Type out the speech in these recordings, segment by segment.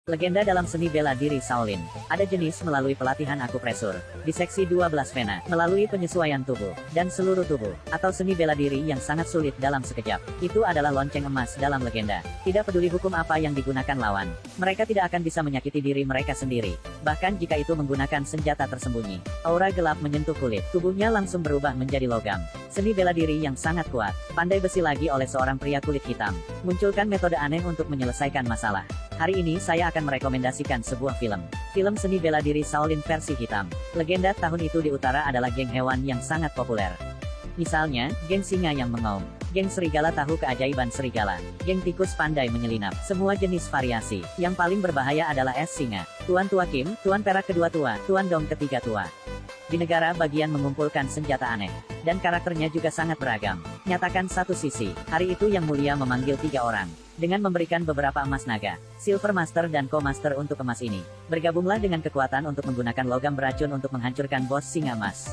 Legenda dalam seni bela diri Shaolin. Ada jenis melalui pelatihan akupresur, diseksi 12 vena, melalui penyesuaian tubuh, dan seluruh tubuh, atau seni bela diri yang sangat sulit dalam sekejap. Itu adalah lonceng emas dalam legenda. Tidak peduli hukum apa yang digunakan lawan, mereka tidak akan bisa menyakiti diri mereka sendiri. Bahkan jika itu menggunakan senjata tersembunyi. Aura gelap menyentuh kulit, tubuhnya langsung berubah menjadi logam. Seni bela diri yang sangat kuat, pandai besi lagi oleh seorang pria kulit hitam. Munculkan metode aneh untuk menyelesaikan masalah. Hari ini saya akan merekomendasikan sebuah film. Film seni bela diri Shaolin versi hitam. Legenda tahun itu di utara adalah geng hewan yang sangat populer. Misalnya, geng singa yang mengaum, geng serigala tahu keajaiban serigala, geng tikus pandai menyelinap, semua jenis variasi. Yang paling berbahaya adalah es singa. Tuan Tua Kim, Tuan Perak kedua tua, Tuan Dong ketiga tua. Di negara bagian mengumpulkan senjata aneh, dan karakternya juga sangat beragam. Nyatakan satu sisi, hari itu Yang Mulia memanggil 3 orang, dengan memberikan beberapa emas naga, Silver Master dan Co-Master untuk emas ini. Bergabunglah dengan kekuatan untuk menggunakan logam beracun untuk menghancurkan bos singa emas.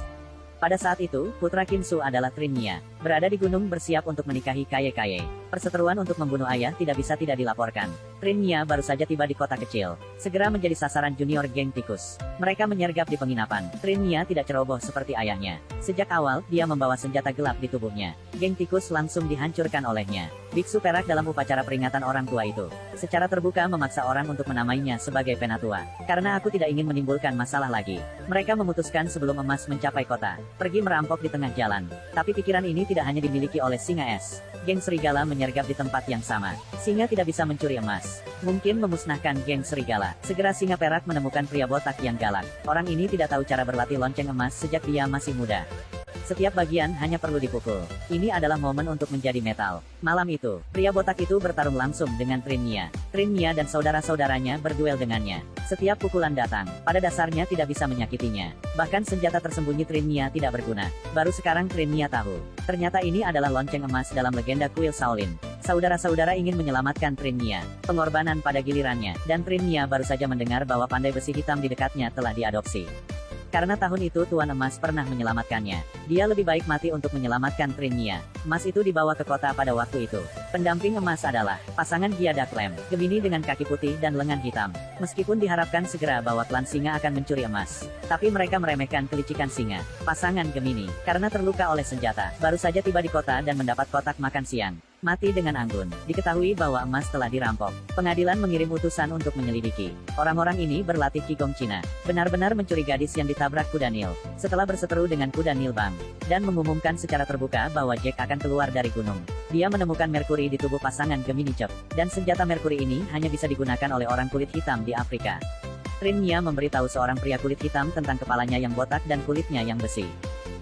Pada saat itu, putra Kim Su adalah Trin Nia, berada di gunung bersiap untuk menikahi Kaye Kaye. Perseteruan untuk membunuh ayah tidak bisa tidak dilaporkan. Trin Nia baru saja tiba di kota kecil, segera menjadi sasaran junior geng tikus. Mereka menyergap di penginapan. Trin Nia tidak ceroboh seperti ayahnya. Sejak awal, dia membawa senjata gelap di tubuhnya. Geng tikus langsung dihancurkan olehnya. Biksu perak dalam upacara peringatan orang tua itu, secara terbuka memaksa orang untuk menamainya sebagai penatua. Karena aku tidak ingin menimbulkan masalah lagi. Mereka memutuskan sebelum emas mencapai kota, pergi merampok di tengah jalan. Tapi pikiran ini tidak hanya dimiliki oleh singa es. Geng serigala menyergap di tempat yang sama. Singa tidak bisa mencuri emas. Mungkin memusnahkan geng serigala. Segera singa perak menemukan pria botak yang galak. Orang ini tidak tahu cara berlatih lonceng emas sejak dia masih muda. Setiap bagian hanya perlu dipukul. Ini adalah momen untuk menjadi metal. Malam itu, pria botak itu bertarung langsung dengan Trin Nia. Trin Nia dan saudara-saudaranya berduel dengannya. Setiap pukulan datang, pada dasarnya tidak bisa menyakitinya. Bahkan senjata tersembunyi Trin Nia tidak berguna. Baru sekarang Trin Nia tahu. Ternyata ini adalah lonceng emas dalam legenda kuil Shaolin. Saudara-saudara ingin menyelamatkan Trin Nia. Pengorbanan pada gilirannya, dan Trin Nia baru saja mendengar bahwa pandai besi hitam di dekatnya telah diadopsi. Karena tahun itu Tuan Emas pernah menyelamatkannya. Dia lebih baik mati untuk menyelamatkan Trin Nia. Emas itu dibawa ke kota pada waktu itu. Pendamping Emas adalah pasangan Giada Clem, Gemini dengan kaki putih dan lengan hitam. Meskipun diharapkan segera bahwa klan singa akan mencuri emas, tapi mereka meremehkan kelicikan singa. Pasangan Gemini, karena terluka oleh senjata, baru saja tiba di kota dan mendapat kotak makan siang. Mati dengan anggun. Diketahui bahwa emas telah dirampok. Pengadilan mengirim utusan untuk menyelidiki. Orang-orang ini berlatih Qigong Cina. Benar-benar mencuri gadis yang ditabrak kuda Nil. Setelah berseteru dengan kuda Nil Bang, dan mengumumkan secara terbuka bahwa Jack akan keluar dari gunung. Dia menemukan merkuri di tubuh pasangan Gemini Cep. Dan senjata merkuri ini hanya bisa digunakan oleh orang kulit hitam di Afrika. Trin Nia memberitahu seorang pria kulit hitam tentang kepalanya yang botak dan kulitnya yang besi.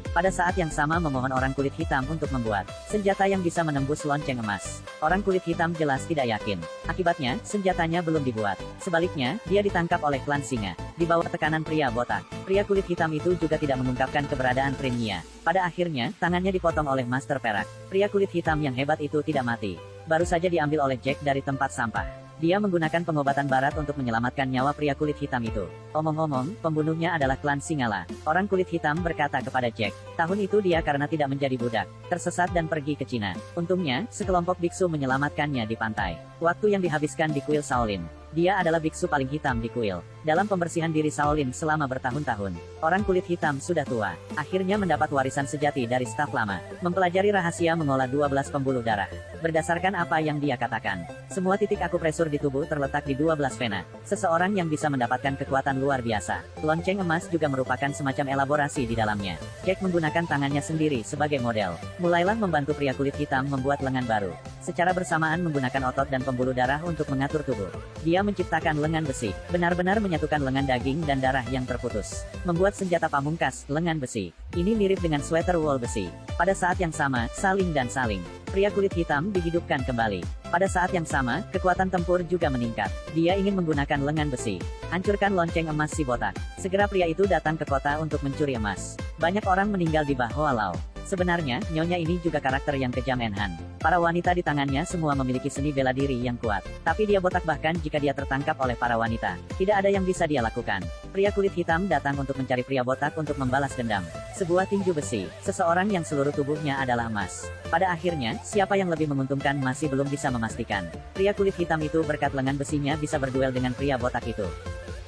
Pada saat yang sama memohon orang kulit hitam untuk membuat senjata yang bisa menembus lonceng emas. Orang kulit hitam jelas tidak yakin. Akibatnya, senjatanya belum dibuat. Sebaliknya, dia ditangkap oleh klan singa. Di bawah tekanan pria botak, pria kulit hitam itu juga tidak mengungkapkan keberadaan Trin Nia. Pada akhirnya, tangannya dipotong oleh Master Perak. Pria kulit hitam yang hebat itu tidak mati. Baru saja diambil oleh Jack dari tempat sampah. Dia menggunakan pengobatan barat untuk menyelamatkan nyawa pria kulit hitam itu. Omong-omong, pembunuhnya adalah klan Singala. Orang kulit hitam berkata kepada Jack, tahun itu dia karena tidak menjadi budak, tersesat dan pergi ke Cina. Untungnya, sekelompok biksu menyelamatkannya di pantai. Waktu yang dihabiskan di kuil Shaolin. Dia adalah biksu paling hitam di kuil. Dalam pembersihan diri Shaolin selama bertahun-tahun, orang kulit hitam sudah tua. Akhirnya mendapat warisan sejati dari staf lama. Mempelajari rahasia mengolah 12 pembuluh darah. Berdasarkan apa yang dia katakan, semua titik akupresur di tubuh terletak di 12 vena. Seseorang yang bisa mendapatkan kekuatan luar biasa. Lonceng emas juga merupakan semacam elaborasi di dalamnya. Jack menggunakan tangannya sendiri sebagai model. Mulailah membantu pria kulit hitam membuat lengan baru. Secara bersamaan menggunakan otot dan pembuluh darah untuk mengatur tubuh. Dia menciptakan lengan besi, benar-benar menyatukan lengan daging dan darah yang terputus. Membuat senjata pamungkas, lengan besi. Ini mirip dengan sweater wool besi. Pada saat yang sama, saling dan saling. Pria kulit hitam dihidupkan kembali. Pada saat yang sama, kekuatan tempur juga meningkat. Dia ingin menggunakan lengan besi. Hancurkan lonceng emas si botak. Segera pria itu datang ke kota untuk mencuri emas. Banyak orang meninggal di Bahoa Lau. Sebenarnya, Nyonya ini juga karakter yang kejam Enhan. Para wanita di tangannya semua memiliki seni bela diri yang kuat. Tapi dia botak bahkan jika dia tertangkap oleh para wanita. Tidak ada yang bisa dia lakukan. Pria kulit hitam datang untuk mencari pria botak untuk membalas dendam. Sebuah tinju besi. Seseorang yang seluruh tubuhnya adalah emas. Pada akhirnya, siapa yang lebih menguntungkan masih belum bisa memastikan. Pria kulit hitam itu berkat lengan besinya bisa berduel dengan pria botak itu.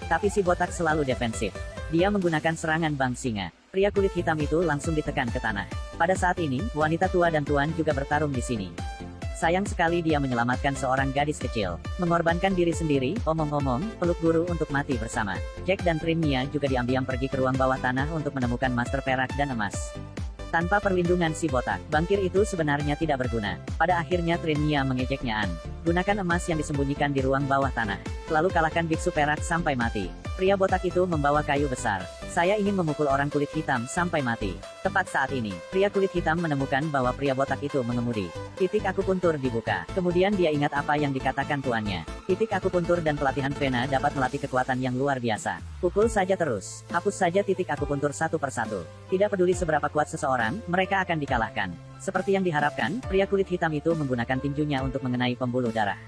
Tapi si botak selalu defensif. Dia menggunakan serangan Bang Singa. Pria kulit hitam itu langsung ditekan ke tanah. Pada saat ini, wanita tua dan tuan juga bertarung di sini. Sayang sekali dia menyelamatkan seorang gadis kecil. Mengorbankan diri sendiri, omong-omong, peluk guru untuk mati bersama. Jack dan Trinia juga diam-diam pergi ke ruang bawah tanah untuk menemukan master perak dan emas. Tanpa perlindungan si botak, bangkir itu sebenarnya tidak berguna. Pada akhirnya Trinia mengejeknya An. Gunakan emas yang disembunyikan di ruang bawah tanah. Lalu kalahkan biksu perak sampai mati. Pria botak itu membawa kayu besar. Saya ingin memukul orang kulit hitam sampai mati. Tepat saat ini, pria kulit hitam menemukan bahwa pria botak itu mengemudi. Titik akupuntur dibuka. Kemudian dia ingat apa yang dikatakan tuannya. Titik akupuntur dan pelatihan Vena dapat melatih kekuatan yang luar biasa. Pukul saja terus. Hapus saja titik akupuntur satu persatu. Tidak peduli seberapa kuat seseorang, mereka akan dikalahkan. Seperti yang diharapkan, pria kulit hitam itu menggunakan tinjunya untuk mengenai pembuluh darah.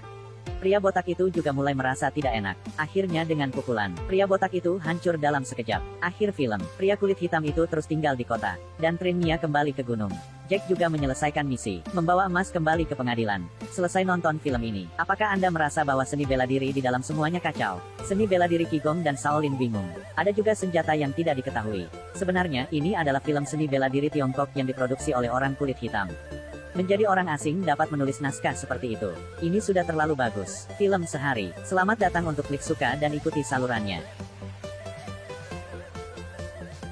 Pria botak itu juga mulai merasa tidak enak. Akhirnya dengan pukulan, pria botak itu hancur dalam sekejap. Akhir film, pria kulit hitam itu terus tinggal di kota. Dan Trinia kembali ke gunung. Jack juga menyelesaikan misi, membawa emas kembali ke pengadilan. Selesai nonton film ini, apakah Anda merasa bahwa seni bela diri di dalam semuanya kacau? Seni bela diri Qigong dan Shaolin bingung. Ada juga senjata yang tidak diketahui. Sebenarnya, ini adalah film seni bela diri Tiongkok yang diproduksi oleh orang kulit hitam. Menjadi orang asing dapat menulis naskah seperti itu. Ini sudah terlalu bagus. Film sehari. Selamat datang untuk klik suka dan ikuti salurannya.